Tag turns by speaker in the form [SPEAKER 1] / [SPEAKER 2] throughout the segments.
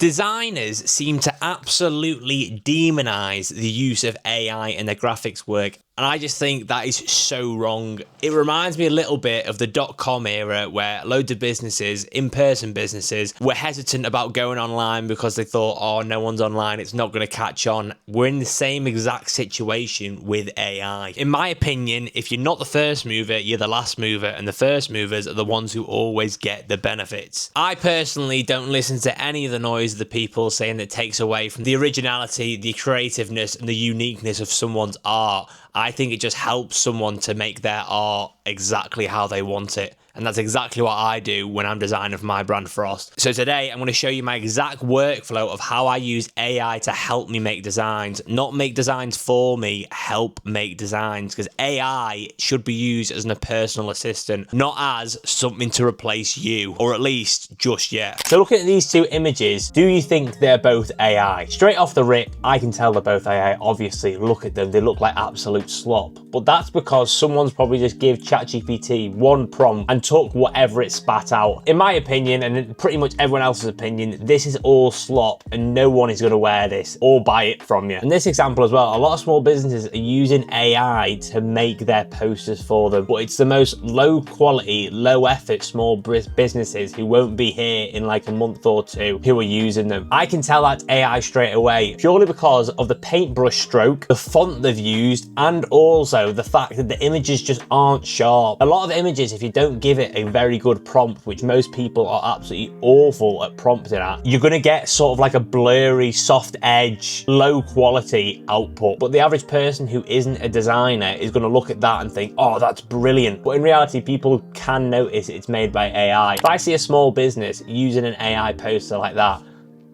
[SPEAKER 1] Designers seem to absolutely demonize the use of AI in their graphics work, and I just think that is so wrong. It reminds me a little bit of the .com era where loads of businesses, in-person businesses, were hesitant about going online because they thought, oh, no one's online, it's not going to catch on. We're in the same exact situation with AI. In my opinion, if you're not the first mover, you're the last mover, and the first movers are the ones who always get the benefits. I personally don't listen to any of the noise of the people saying that it takes away from the originality, the creativeness, and the uniqueness of someone's art. I think it just helps someone to make their art exactly how they want it. And that's exactly what I do when I'm designing for my brand Frost. So today I'm going to show you my exact workflow of how I use AI to help me make designs. Not make designs for me, help make designs. Because AI should be used as a personal assistant, not as something to replace you, or at least just yet. So looking at these two images, do you think they're both AI? Straight off the rip, I can tell they're both AI. Obviously, look at them, they look like absolute slop. But that's because someone's probably just give ChatGPT one prompt and took whatever it spat out. In my opinion, and pretty much everyone else's opinion, this is all slop and no one is going to wear this or buy it from you. In this example as well, a lot of small businesses are using AI to make their posters for them, but it's the most low quality, low effort small businesses who won't be here in like a month or two who are using them. I can tell that's AI straight away, purely because of the paintbrush stroke, the font they've used, and also the fact that the images just aren't sharp. A lot of images, if you don't give it a very good prompt, which most people are absolutely awful at prompting at, you're going to get sort of like a blurry, soft edge, low quality output. But the average person who isn't a designer is going to look at that and think, oh, that's brilliant. But in reality, people can notice it's made by AI. If I see a small business using an AI poster like that,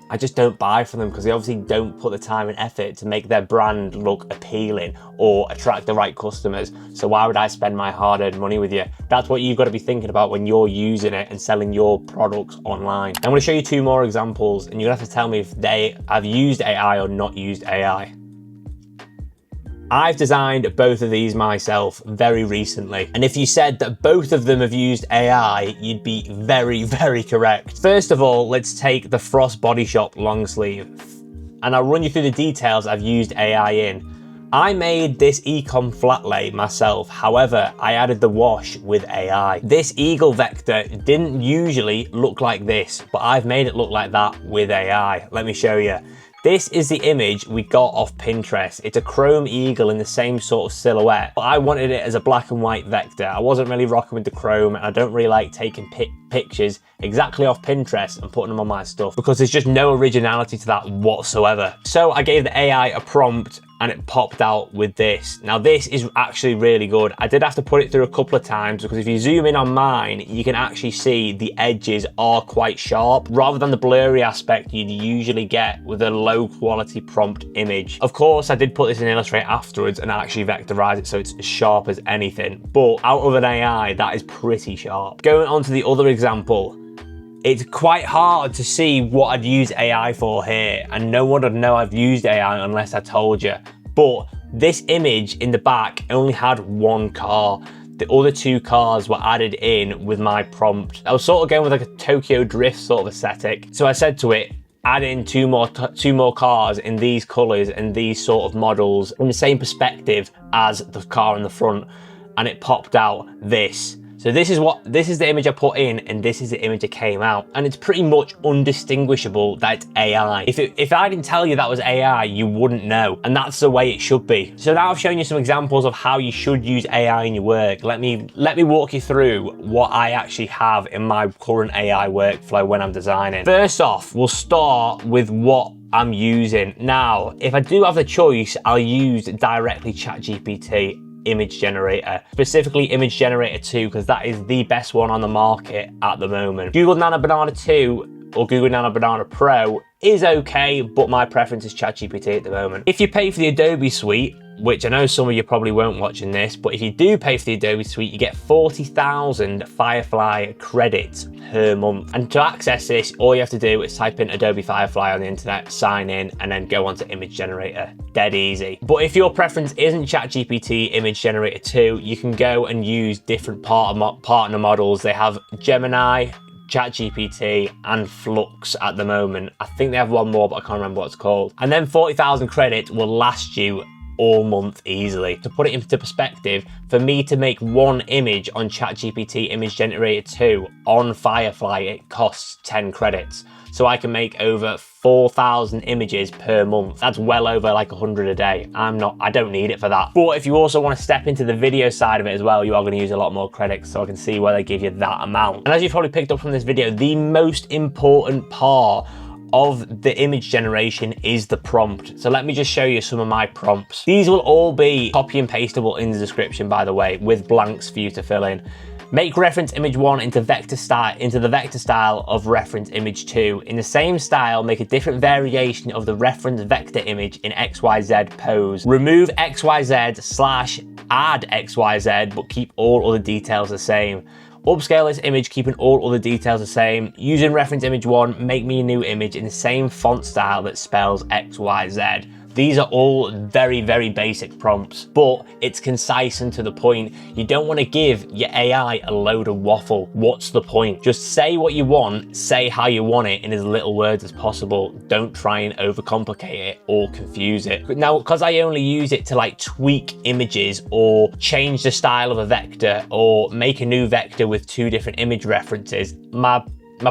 [SPEAKER 1] I just don't buy from them because they obviously don't put the time and effort to make their brand look appealing or attract the right customers. So why would I spend my hard-earned money with you? That's what you've got to be thinking about when you're using it and selling your products online. I'm going to show you two more examples and you're going to have to tell me if they have used AI or not used AI. I've designed both of these myself very recently, and if you said that both of them have used AI, you'd be very, very correct. First of all, let's take the Frost Body Shop long sleeve, and I'll run you through the details I've used AI in. I made this ecom flat lay myself, however, I added the wash with AI. This eagle vector didn't usually look like this, but I've made it look like that with AI. Let me show you. This is the image we got off Pinterest. It's a chrome eagle in the same sort of silhouette, but I wanted it as a black and white vector. I wasn't really rocking with the chrome, and I don't really like taking pictures exactly off Pinterest and putting them on my stuff because there's just no originality to that whatsoever. So I gave the AI a prompt and it popped out with this. Now this is actually really good. I did have to put it through a couple of times because if you zoom in on mine, you can actually see the edges are quite sharp rather than the blurry aspect you'd usually get with a low quality prompt image. Of course, I did put this in Illustrator afterwards and actually vectorize it so it's as sharp as anything, but out of an AI, that is pretty sharp. Going on to the other example, it's quite hard to see what I'd use AI for here, and no one would know I've used AI unless I told you. But this image in the back only had one car. The other two cars were added in with my prompt. I was sort of going with like a Tokyo Drift sort of aesthetic. So I said to it, add in two more cars in these colors and these sort of models in the same perspective as the car in the front, and it popped out this. So this is the image I put in, and this is the image that came out, and it's pretty much undistinguishable that it's AI. If I didn't tell you that was AI, you wouldn't know, and that's the way it should be. So now I've shown you some examples of how you should use AI in your work. Let me walk you through what I actually have in my current AI workflow when I'm designing. First off, we'll start with what I'm using. Now, if I do have the choice, I'll use directly ChatGPT image generator, specifically image generator 2, because that is the best one on the market at the moment. Google Nano Banana 2 or Google Nano Banana Pro is okay, but my preference is ChatGPT at the moment. If you pay for the Adobe suite, which I know some of you probably won't watching this, but if you do pay for the Adobe suite, you get 40,000 Firefly credits per month. And to access this, all you have to do is type in Adobe Firefly on the internet, sign in, and then go onto image generator. Dead easy. But if your preference isn't ChatGPT image generator 2, you can go and use different partner models. They have Gemini, ChatGPT, and Flux at the moment. I think they have one more, but I can't remember what it's called. And then 40,000 credits will last you all month easily. To put it into perspective, for me to make one image on ChatGPT Image Generator 2 on Firefly, it costs 10 credits. So I can make over 4,000 images per month. That's well over like 100 a day. I don't need it for that. But if you also want to step into the video side of it as well, you are going to use a lot more credits, so I can see where they give you that amount. And as you've probably picked up from this video, the most important part of the image generation is the prompt. So let me just show you some of my prompts. These will all be copy and pastable in the description, by the way, with blanks for you to fill in. Make reference image 1 into the vector style of reference image 2. In the same style, make a different variation of the reference vector image in XYZ pose. Remove XYZ / add XYZ, but keep all other details the same. Upscale this image, keeping all other details the same. Using reference image 1, make me a new image in the same font style that spells XYZ. These are all very, very basic prompts, but it's concise and to the point. You don't want to give your AI a load of waffle. What's the point? Just say what you want, say how you want it in as little words as possible. Don't try and overcomplicate it or confuse it. Now, because I only use it to like tweak images or change the style of a vector or make a new vector with 2 different image references, my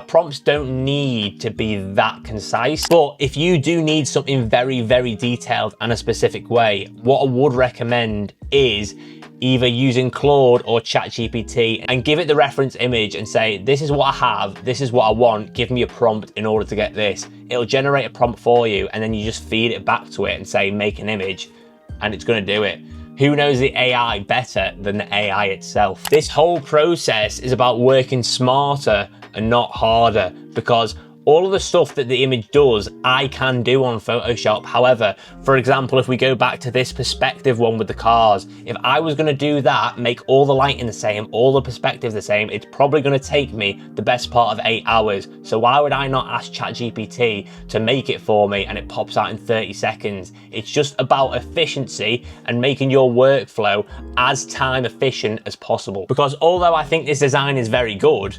[SPEAKER 1] prompts don't need to be that concise. But if you do need something very, very detailed and a specific way, what I would recommend is either using Claude or ChatGPT and give it the reference image and say, this is what I have, this is what I want, give me a prompt in order to get this. It'll generate a prompt for you, and then you just feed it back to it and say, make an image, and it's gonna do it. Who knows the AI better than the AI itself? This whole process is about working smarter and not harder, because all of the stuff that the image does, I can do on Photoshop. However, for example, if we go back to this perspective one with the cars, if I was going to do that, make all the lighting the same, all the perspectives the same, it's probably going to take me the best part of 8 hours. So why would I not ask ChatGPT to make it for me and it pops out in 30 seconds? It's just about efficiency and making your workflow as time efficient as possible. Because although I think this design is very good,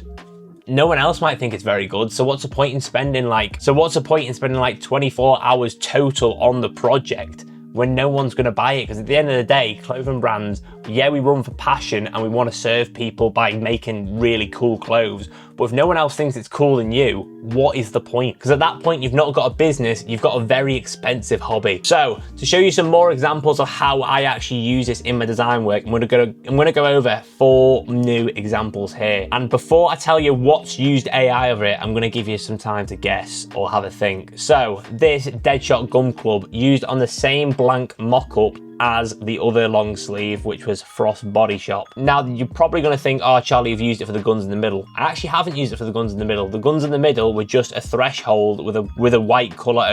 [SPEAKER 1] no one else might think it's very good. So what's the point in spending like 24 hours total on the project when no one's going to buy it? Because at the end of the day, clothing brands, yeah, we run for passion and we want to serve people by making really cool clothes. But if no one else thinks it's cool than you, what is the point? Because at that point, you've not got a business, you've got a very expensive hobby. So to show you some more examples of how I actually use this in my design work, I'm gonna go over 4 new examples here. And before I tell you what's used AI over it, I'm gonna give you some time to guess or have a think. So this Deadshot Gum Club used on the same blank mock-up as the other long sleeve, which was Frost Body Shop. Now, you're probably going to think, oh, Charlie, you've used it for the guns in the middle. I actually haven't used it for the guns in the middle. The guns in the middle were just a threshold with a white color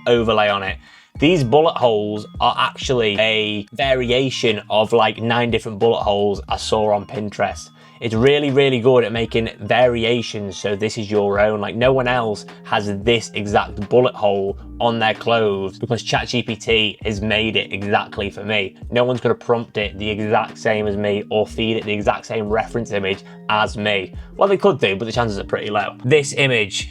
[SPEAKER 1] overlay on it. These bullet holes are actually a variation of like 9 different bullet holes I saw on Pinterest. It's really, really good at making variations, so this is your own. Like, no one else has this exact bullet hole on their clothes because ChatGPT has made it exactly for me. No one's going to prompt it the exact same as me or feed it the exact same reference image as me. Well, they could do, but the chances are pretty low. This image,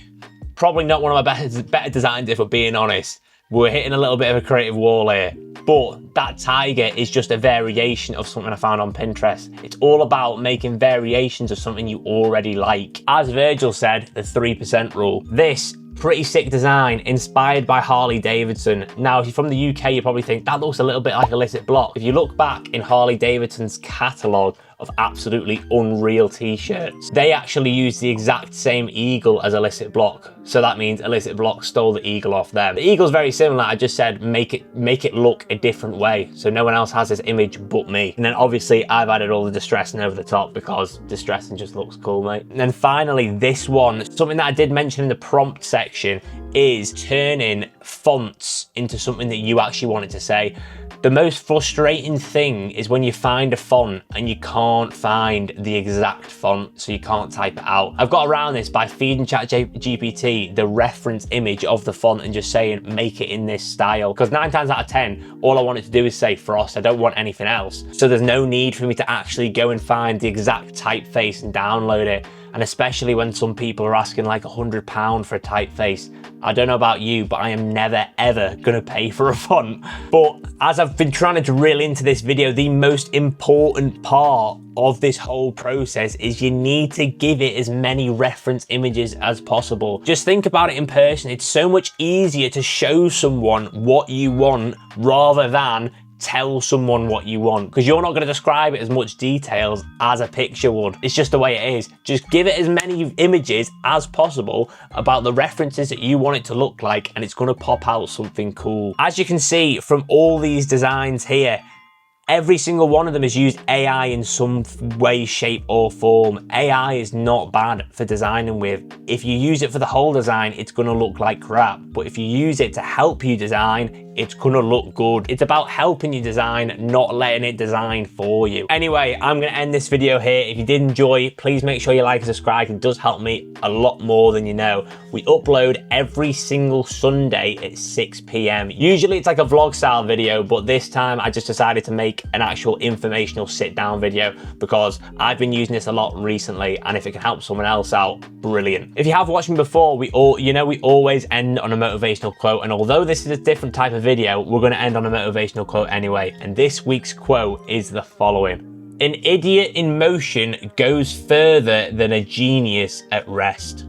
[SPEAKER 1] probably not one of my better designs, if we're being honest. We're hitting a little bit of a creative wall here, but that tiger is just a variation of something I found on Pinterest. It's all about making variations of something you already like. As Virgil said, the 3% rule. This pretty sick design inspired by Harley Davidson. Now, if you're from the UK, you probably think that looks a little bit like Illicit Block. If you look back in Harley Davidson's catalogue of absolutely unreal t-shirts, they actually use the exact same eagle as Illicit Block. So that means Illicit Block stole the eagle off them. The eagle's very similar. I just said make it look a different way, so no one else has this image but me. And then obviously I've added all the distressing over the top because distressing just looks cool, mate. And then finally this one, something that I did mention in the prompt section, is turning fonts into something that you actually want it to say. The most frustrating thing is when you find a font and you can't find the exact font, so you can't type it out. I've got around this by feeding ChatGPT the reference image of the font and just saying, make it in this style. Because 9 times out of 10, all I want it to do is say Frost. I don't want anything else. So there's no need for me to actually go and find the exact typeface and download it. And especially when some people are asking like £100 for a typeface. I don't know about you, but I am never ever gonna pay for a font. But as I've been trying to drill into this video, the most important part of this whole process is you need to give it as many reference images as possible. Just think about it in person. It's so much easier to show someone what you want rather than tell someone what you want, because you're not going to describe it as much details as a picture would. It's just the way it is. Just give it as many images as possible about the references that you want it to look like, and it's going to pop out something cool. As you can see from all these designs here, every single one of them has used AI in some way, shape or form. AI is not bad for designing with. If you use it for the whole design, it's gonna look like crap. But if you use it to help you design, it's gonna look good. It's about helping you design, not letting it design for you. Anyway, I'm gonna end this video here. If you did enjoy, please make sure you like and subscribe. It does help me a lot more than you know. We upload every single Sunday at 6 p.m. Usually it's like a vlog style video, but this time I just decided to make an actual informational sit down video because I've been using this a lot recently, and if it can help someone else out, brilliant. If you have watched me before, we always end on a motivational quote, and although this is a different type of video, we're going to end on a motivational quote anyway. And this week's quote is the following: "An idiot in motion goes further than a genius at rest."